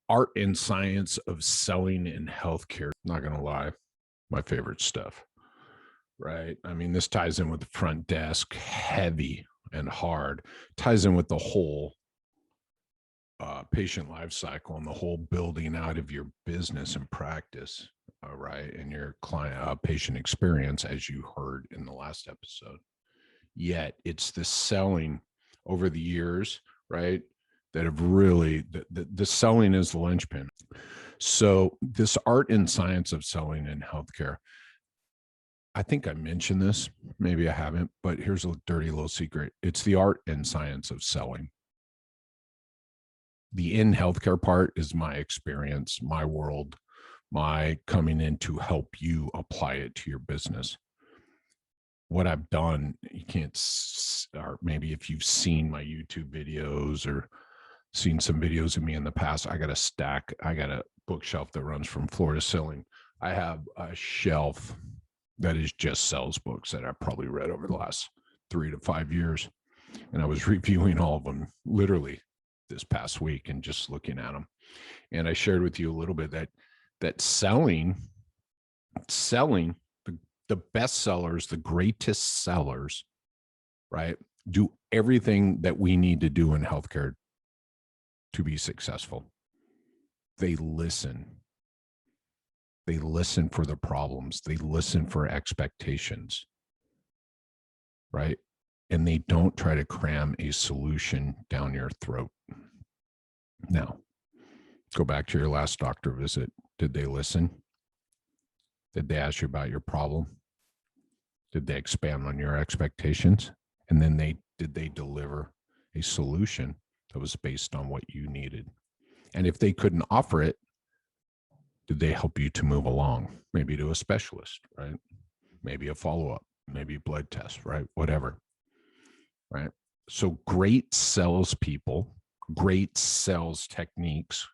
art and science of selling in healthcare. Not going to lie, my favorite stuff, right? I mean, this ties in with the front desk, heavy and hard, ties in with the whole patient life cycle and the whole building out of your business and practice, right? And your client patient experience, as you heard in the last episode. Yet it's the selling over the years, right? That have really, the selling is the linchpin. So this art and science of selling in healthcare, I think I mentioned this, maybe I haven't, but here's a dirty little secret. It's the art and science of selling. The in healthcare part is my experience, my world, my coming in to help you apply it to your business. What I've done, you can't, or maybe if you've seen my YouTube videos or seen some videos of me in the past, I got a bookshelf that runs from floor to ceiling. I have a shelf that is just sells books that I've probably read over the last 3 to 5 years. And I was reviewing all of them literally this past week and just looking at them. And I shared with you a little bit that selling, the best sellers, the greatest sellers, right, do everything that we need to do in healthcare to be successful. They listen. They listen for the problems. They listen for expectations, right? And they don't try to cram a solution down your throat. Now, go back to your last doctor visit. Did they listen? Did they ask you about your problem? Did they expand on your expectations? And then did they deliver a solution that was based on what you needed? And if they couldn't offer it, did they help you to move along? Maybe to a specialist, right? Maybe a follow-up, maybe a blood test, right? Whatever, right? So great salespeople, great sales techniques,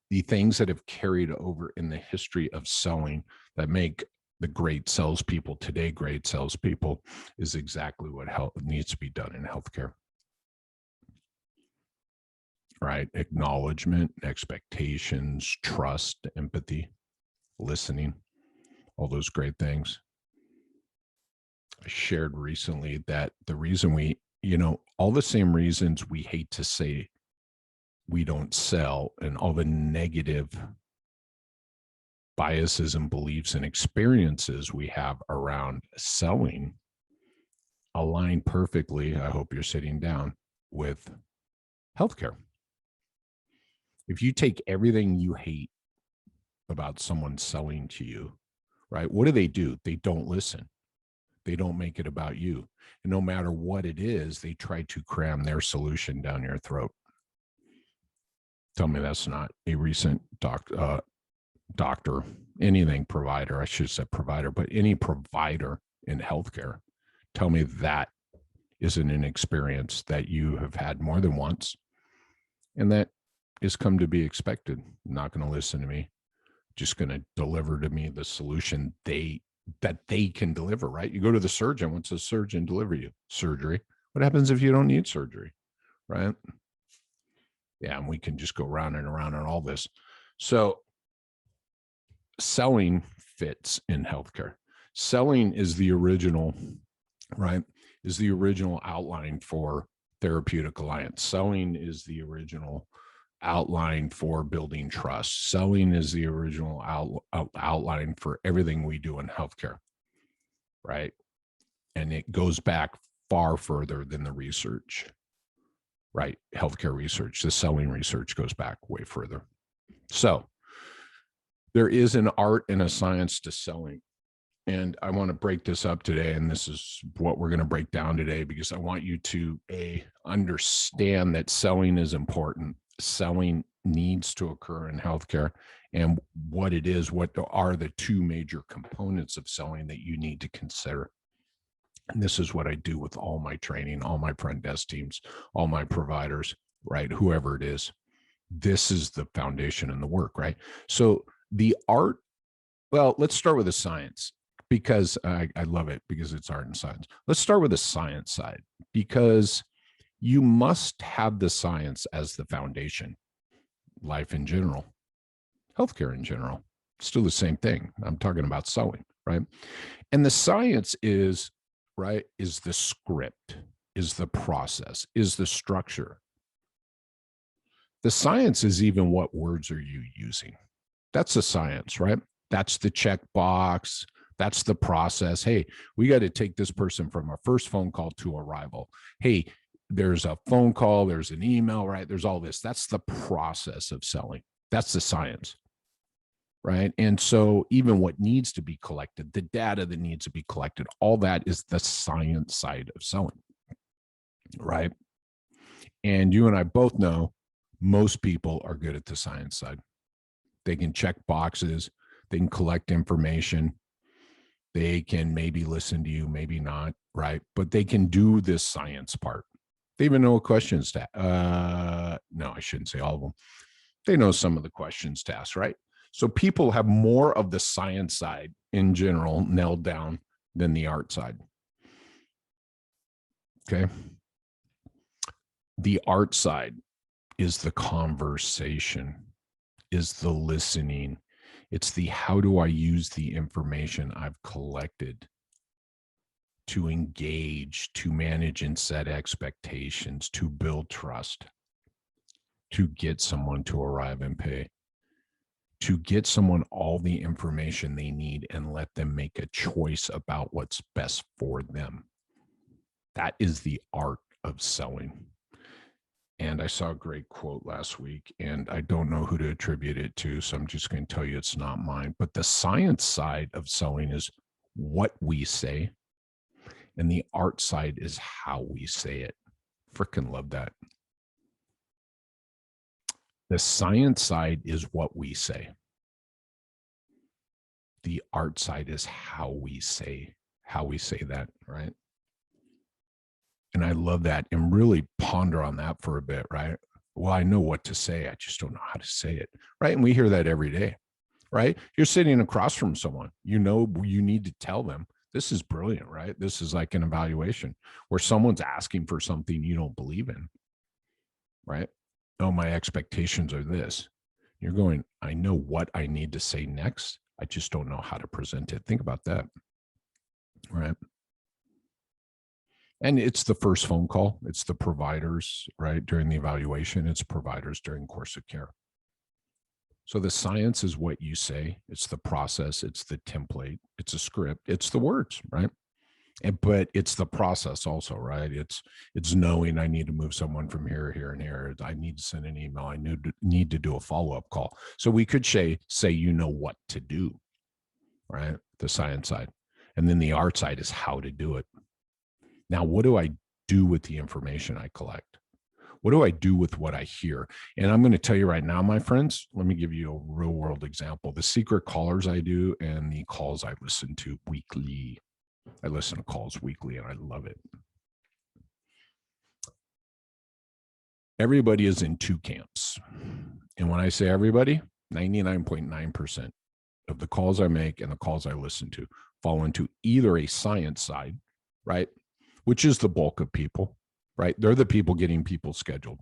the things that have carried over in the history of selling that make the great salespeople today great salespeople is exactly what needs to be done in healthcare. Right? Acknowledgement, expectations, trust, empathy, listening, all those great things. I shared recently that the reason all the same reasons we hate to say we don't sell and all the negative biases and beliefs and experiences we have around selling align perfectly, I hope you're sitting down, with healthcare. If you take everything you hate about someone selling to you, right? What do? They don't listen. They don't make it about you. And no matter what it is, they try to cram their solution down your throat. Tell me that's not a recent doctor, anything provider, I should say provider, but any provider in healthcare. Tell me that isn't an experience that you have had more than once and that is come to be expected. Not going to listen to me, just going to deliver to me the solution that they can deliver, right? You go to the surgeon. What's the surgeon deliver you? Surgery. What happens if you don't need surgery, right? Yeah, and we can just go round and around on all this. So selling fits in healthcare. Selling is the original, right? Is the original outline for therapeutic alliance. Selling is the original outline for building trust. Selling is the original outline for everything we do in healthcare, right? And it goes back far further than the research, right? Healthcare research, the selling research goes back way further. So there is an art and a science to selling. And I want to break this up today. And this is what we're going to break down today, because I want you to understand that selling is important. Selling needs to occur in healthcare, and what it is, what are the two major components of selling that you need to consider. And this is what I do with all my training, all my front desk teams, all my providers, right? Whoever it is, this is the foundation and the work, right? So the art, well, let's start with the science, because I love it because it's art and science. Let's start with the science side, because you must have the science as the foundation. life in general, healthcare in general. Still the same thing. I'm talking about selling, right? And the science is, right, is the script, is the process, is the structure. The science is even what words are you using. That's the science, right? That's the checkbox. That's the process. Hey, we got to take this person from our first phone call to arrival. Hey, there's a phone call, there's an email, right? There's all this. That's the process of selling. That's the science, right? And so even what needs to be collected, the data that needs to be collected, all that is the science side of selling, right? And you and I both know most people are good at the science side. They can check boxes, they can collect information, they can maybe listen to you, maybe not, right? But they can do this science part. They even know what questions to no, I shouldn't say all of them. They know some of the questions to ask, right? So people have more of the science side in general nailed down than the art side. Okay. The art side is the conversation, is the listening. It's the how do I use the information I've collected to engage, to manage and set expectations, to build trust, to get someone to arrive and pay, to get someone all the information they need and let them make a choice about what's best for them. That is the art of selling. And I saw a great quote last week, and I don't know who to attribute it to, so I'm just going to tell you it's not mine. But the science side of selling is what we say, and the art side is how we say it. Freaking love that. The science side is what we say. The art side is how we say that, right? And I love that, and really ponder on that for a bit, right? Well, I know what to say. I just don't know how to say it, right? And we hear that every day, right? You're sitting across from someone, you know, you need to tell them, this is brilliant, right? This is like an evaluation where someone's asking for something you don't believe in, right? Oh, my expectations are this. You're going, I know what I need to say next. I just don't know how to present it. Think about that, right? And it's the first phone call. It's the providers, right? During the evaluation, it's providers during course of care. So the science is what you say. It's the process. It's the template. It's a script. It's the words, right? But it's the process also, right? It's knowing I need to move someone from here, here, and here. I need to send an email. I need to do a follow-up call. So we could say, you know what to do, right? The science side. And then the art side is how to do it. Now, what do I do with the information I collect? What do I do with what I hear? And I'm going to tell you right now, my friends, let me give you a real world example. The secret callers I do and the calls I listen to weekly. I listen to calls weekly and I love it. Everybody is in two camps. And when I say everybody, 99.9% of the calls I make and the calls I listen to fall into either a science side, right? Which is the bulk of people, right? They're the people getting people scheduled.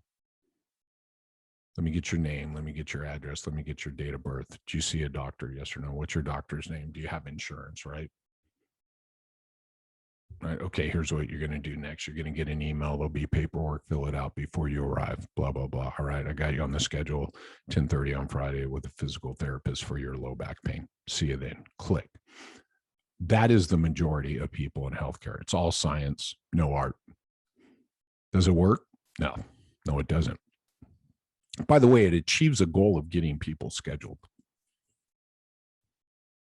Let me get your name. Let me get your address. Let me get your date of birth. Do you see a doctor? Yes or no? What's your doctor's name? Do you have insurance, right? Right. Okay, here's what you're going to do next. You're going to get an email. There'll be paperwork. Fill it out before you arrive. Blah, blah, blah. All right. I got you on the schedule, 10:30 on Friday with a physical therapist for your low back pain. See you then. Click. That is the majority of people in healthcare. It's all science, no art. Does it work? No, it doesn't. By the way, it achieves a goal of getting people scheduled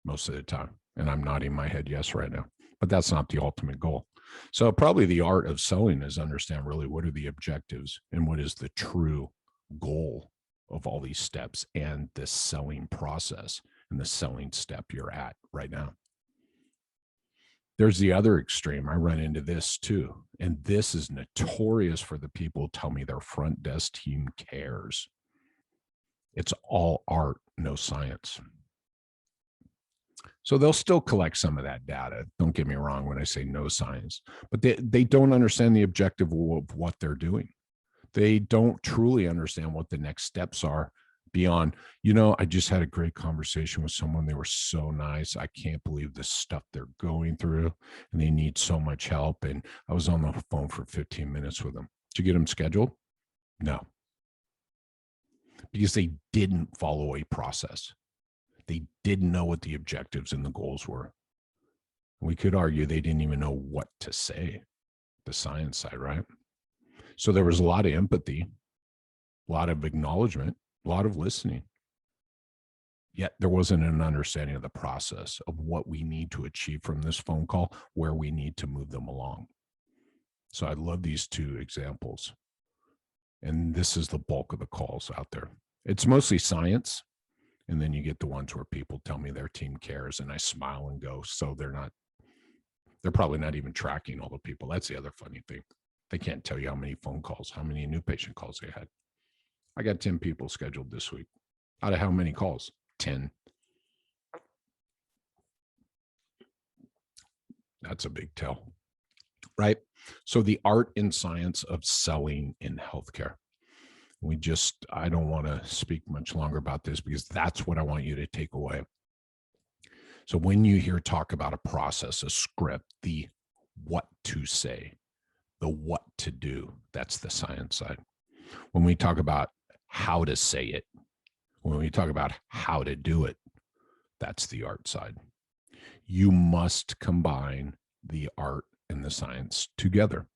most of the time. And I'm nodding my head yes right now, but that's not the ultimate goal. So probably the art of selling is understand really what are the objectives and what is the true goal of all these steps and the selling process and the selling step you're at right now. There's the other extreme. I run into this too. And this is notorious for the people who tell me their front desk team cares. It's all art, no science. So they'll still collect some of that data. Don't get me wrong when I say no science, but they don't understand the objective of what they're doing. They don't truly understand what the next steps are beyond, I just had a great conversation with someone. They were so nice. I can't believe the stuff they're going through and they need so much help. And I was on the phone for 15 minutes with them. Did you get them scheduled? No, because they didn't follow a process. They didn't know what the objectives and the goals were. We could argue they didn't even know what to say, the science side, right? So there was a lot of empathy, a lot of acknowledgement, a lot of listening. Yet there wasn't an understanding of the process of what we need to achieve from this phone call, where we need to move them along. So I love these two examples. And this is the bulk of the calls out there. It's mostly science. And then you get the ones where people tell me their team cares and I smile and go, so they're probably not even tracking all the people. That's the other funny thing. They can't tell you how many phone calls, how many new patient calls they had. I got 10 people scheduled this week. Out of how many calls? 10. That's a big tell, right? So the art and science of selling in healthcare. I don't want to speak much longer about this because that's what I want you to take away. So when you hear talk about a process, a script, the what to say, the what to do, that's the science side. When we talk about how to say it, when we talk about how to do it, that's the art side. You must combine the art and the science together.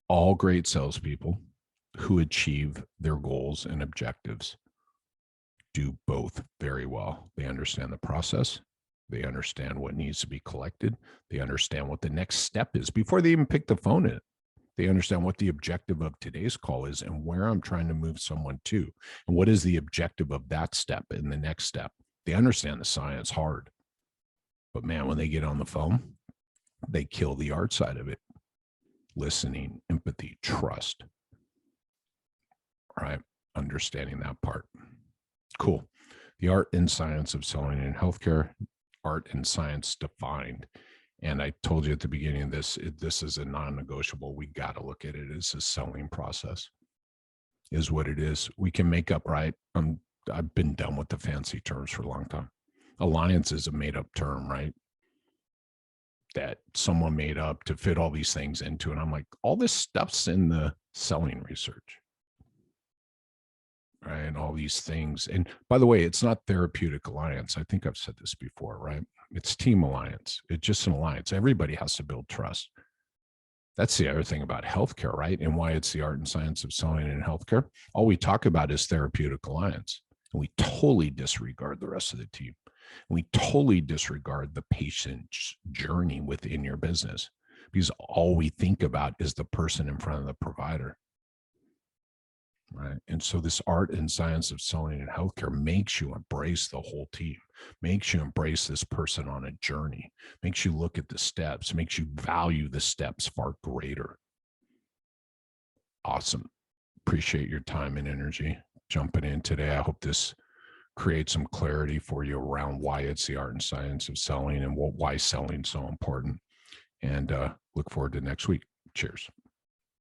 All great salespeople who achieve their goals and objectives do both very well. They understand the process. They understand what needs to be collected. They understand what the next step is before they even pick the phone in. They understand what the objective of today's call is and where I'm trying to move someone to. And what is the objective of that step and the next step? They understand the science hard. But man, when they get on the phone, they kill the art side of it. Listening, empathy, trust. Right? Understanding that part. Cool. The art and science of selling in healthcare, art and science defined. And I told you at the beginning of this is a non-negotiable. We got to look at it as a selling process is what it is. We can make up, right? I've been done with the fancy terms for a long time. Alliance is a made up term, right? That someone made up to fit all these things into. And I'm like, all this stuff's in the selling research. Right. And all these things. And by the way, it's not therapeutic alliance. I think I've said this before, right? It's team alliance. It's just an alliance. Everybody has to build trust. That's the other thing about healthcare, right? And why it's the art and science of selling in healthcare. All we talk about is therapeutic alliance. And we totally disregard the rest of the team. And we totally disregard the patient's journey within your business because all we think about is the person in front of the provider. Right. And so this art and science of selling in healthcare makes you embrace the whole team, makes you embrace this person on a journey, makes you look at the steps, makes you value the steps far greater. Awesome. Appreciate your time and energy jumping in today. I hope this creates some clarity for you around why it's the art and science of selling and why selling is so important. And look forward to next week. Cheers.